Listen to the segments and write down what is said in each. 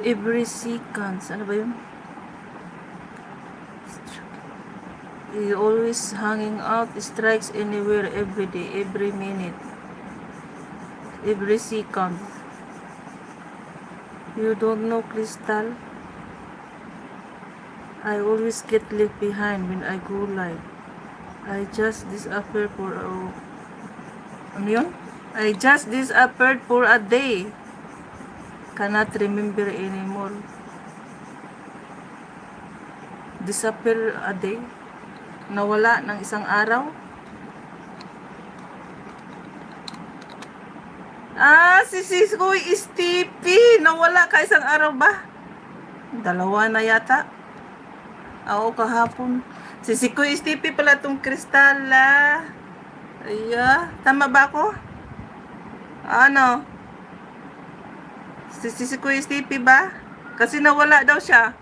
Every seconds. Ano ba yun? He always hanging out. Strikes anywhere, every day, every minute, every second. You don't know, Crystal? I always get left behind when I go live. I just disappear for a... Ano yun? I just disappeared for a day. Cannot remember anymore. Disappear a day? Nawala ng isang araw? Si Siskoy Stippy! Nawala ka isang araw ba? Dalawa na yata. Oo, kahapon. Si Siskoy Stippy pala itong Kristala. Tama ba ako? Ano? Si Siskoy Stippy ba? Kasi nawala daw siya.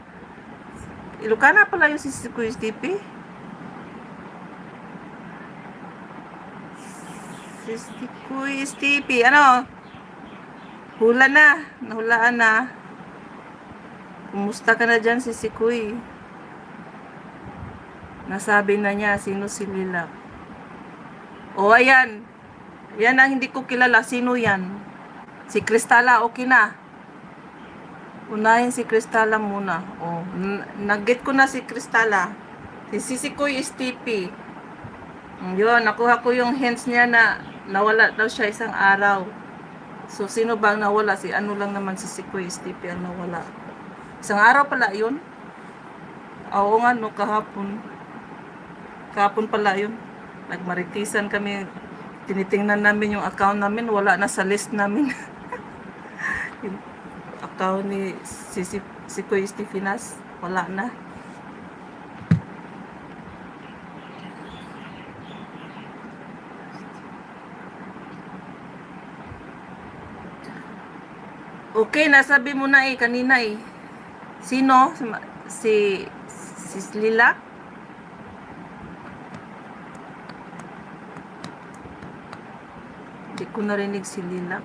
Ilocana pala yung si Siskoy Stippy. Si Siskoy Stippy. Ano? Hula na. Nahulaan na. Kumusta ka na dyan si Siskoy? Nasabi na niya sino si Lila. Ayan. Yan ang hindi ko kilala. Sino yan? Si Kristala, okay na. Unahin si Kristala muna. Nag-get ko na si Kristala. Si Siskoy Stippy. Yun, nakuha ko yung hints niya na nawala daw siya isang araw. So, sino bang nawala? Si ano lang naman si Siskoy Stippy ang nawala. Isang araw pala yun. Oo nga, no, kahapon. Kahapon pala yun. Nagmaritisan kami. Tinitingnan namin yung account namin. Wala na sa list namin. Yung account ni Siskoy Stephinas. Wala na. Okay, nasabi mo na kanina Sino? Si Lila? Hindi ko narinig si Lila.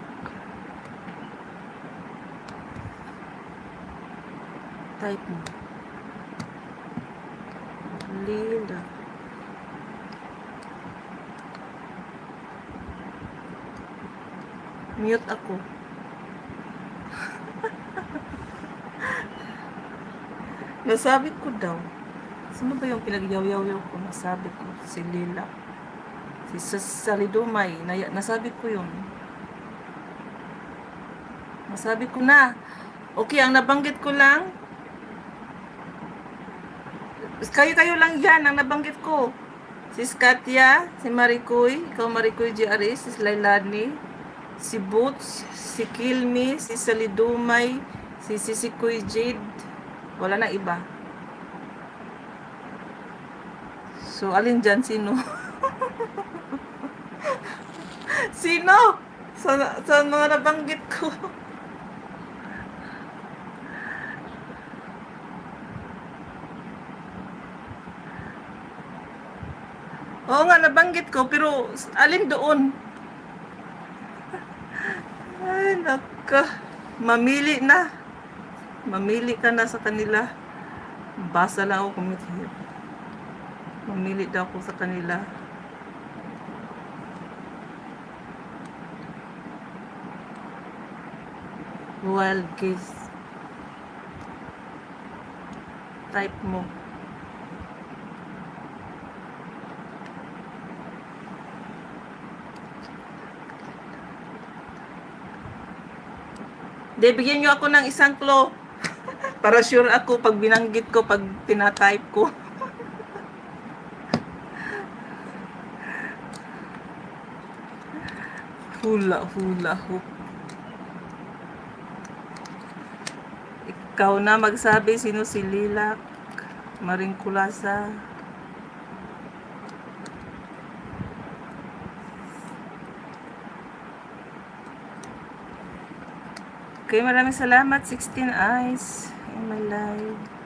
Type mo. Lila. Mute ako. Nasabi ko daw. Sino ba yung pinagyaw-yaw ko? Nasabi ko. Si Lila. Si Salidumay. Nasabi ko yun. Nasabi ko na. Okay, ang nabanggit ko lang. Kayo lang yan. Ang nabanggit ko. Si Skatya. Si Maricoy. Ikaw Maricoy GRE. Si Lailani. Si Boots. Si Kilmi. Si Salidumay. Si Siskoy Jade. Wala na iba. So, alin dyan? Sino? Sino? Sa mga nabanggit ko. Oo nga, nabanggit ko. Pero, alin doon? Ay, naka. Mamili na. Mamili ka na sa kanila. Basa lang ako kumiti. Mamili daw ako sa kanila. Wild geese. Type mo. Bigyan nyo ako ng isang clue. Para sure ako pag binanggit ko, pag tinatype ko. Hula hoop. Ikaw na magsabi sino si Lilak, Maring Kulasa. Okay, maraming salamat. 16 eyes in my life.